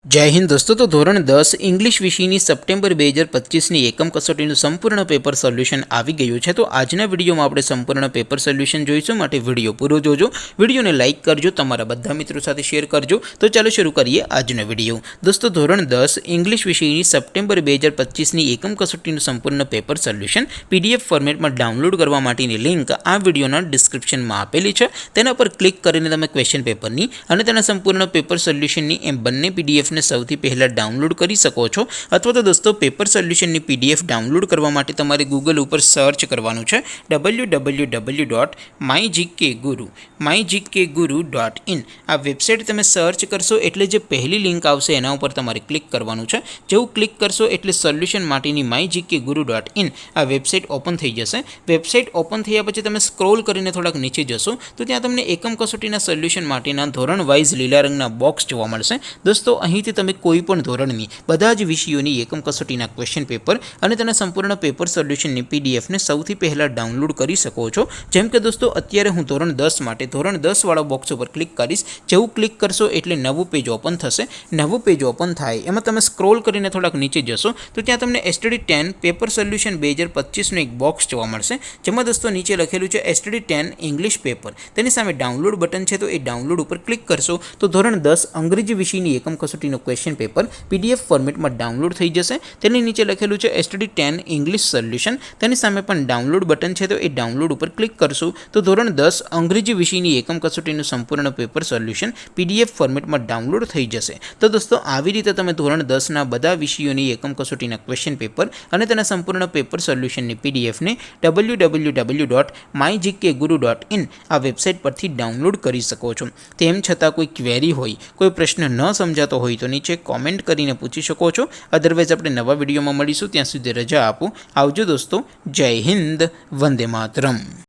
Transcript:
જય હિન્દ દોસ્તો. તો ધોરણ 10 ઇંગ્લિશ વિષયની સપ્ટેમ્બર 2025ની એકમ કસોટીનું સંપૂર્ણ પેપર સોલ્યુશન આવી ગયું છે. તો આજના વિડીયોમાં આપણે સંપૂર્ણ પેપર સોલ્યુશન જોઈશું, માટે વિડીયો પૂરો જોજો. વિડીયોને લાઇક કરજો, તમારા બધા મિત્રો સાથે શેર કરજો. તો ચાલો શરૂ કરીએ આજનો વિડીયો. દોસ્તો, ધોરણ 10 ઇંગ્લિશ વિષયની સપ્ટેમ્બર 2025ની એકમ કસોટીનું સંપૂર્ણ પેપર સોલ્યુશન PDF ફોર્મેટમાં ડાઉનલોડ કરવા માટેની લિંક આ વિડીયોના ડિસ્ક્રિપ્શનમાં આપેલી છે. તેના પર ક્લિક કરીને તમે ક્વેશ્ચન પેપરની અને તેના સંપૂર્ણ પેપર સોલ્યુશનની એમ બંને PDF ને સૌથી પહેલાં ડાઉનલોડ કરી શકો છો. અથવા તો દોસ્તો, પેપર સોલ્યુશનની PDF ડાઉનલોડ કરવા માટે તમારે ગૂગલ ઉપર સર્ચ કરવાનું છે www.mygkguru.in. આ વેબસાઇટ તમે સર્ચ કરશો એટલે જે પહેલી લિંક આવશે એના ઉપર તમારે ક્લિક કરવાનું છે. જેવું ક્લિક કરશો એટલે સોલ્યુશન માટેની mygkguru.in આ વેબસાઇટ ઓપન થઈ જશે. વેબસાઇટ ઓપન થયા પછી તમે સ્ક્રોલ કરીને થોડાક નીચે જશો તો ત્યાં તમને એકમ કસોટીના સોલ્યુશન માટેના ધોરણ વાઇઝ લીલા રંગના બોક્સ જોવા મળશે. દોસ્તો, અહીંથી તમે કોઈ પણ ધોરણની બધા જ વિષયોની એકમ કસોટીના ક્વેશ્ચન પેપર અને તેના સંપૂર્ણ પેપર સોલ્યુશનની PDF ને સૌથી પહેલાં ડાઉનલોડ કરી શકો છો. જેમ કે દોસ્તો, અત્યારે હું ધોરણ 10 માટે ધોરણ 10 વાળા બોક્સ ઉપર ક્લિક કરીશ. જેવું ક્લિક કરશો એટલે નવું પેજ ઓપન થશે. નવું પેજ ઓપન થાય એમાં તમે સ્ક્રોલ કરીને થોડાક નીચે જશો તો ત્યાં તમને STD10 પેપર સોલ્યુશન 2025નું એક બોક્સ જોવા મળશે. જેમાં દોસ્તો નીચે લખેલું છે STD10 ઇંગ્લિશ પેપર. તેની સામે ડાઉનલોડ બટન છે, તો એ ડાઉનલોડ ઉપર ક્લિક કરશો તો ધોરણ 10 અંગ્રેજી વિષયની એકમ કસોટીનો ક્વેશ્ચન પેપર PDF ફોર્મેટમાં ડાઉનલોડ થઈ જશે. તેની નીચે લખેલું છે STD10 ઇંગ્લિશ સોલ્યુશન. તેની સામે પણ ડાઉનલોડ બટન છે, તો એ ડાઉનલોડ ઉપર ક્લિક કરશો તો ધોરણ 10 અંગ્રેજી વિષયની એકમ કસોટીનું સંપૂર્ણ પેપર સોલ્યુશન PDF ફોર્મેટમાં ડાઉનલોડ થઈ જશે. તો દોસ્તો, આવી રીતે તમે ધોરણ 10ના બધા વિષયોની એકમ કસોટીના ક્વેશ્ચન પેપર અને તેના સંપૂર્ણ પેપર સોલ્યુશનની PDF ને www.mygkguru.in આ વેબસાઇટ પરથી ડાઉનલોડ કરી શકો છો. તેમ છતાં કોઈ ક્વેરી હોય, કોઈ પ્રશ્ન ન સમજાતો હોય તો નીચે કોમેન્ટ કરીને પૂછી શકો છો. અદરવાઇઝ આપણે નવા વિડીયોમાં મળીશું. ત્યાં સુધી રજા આપો. આવજો દોસ્તો. જય હિન્દ. વંદે માતરમ.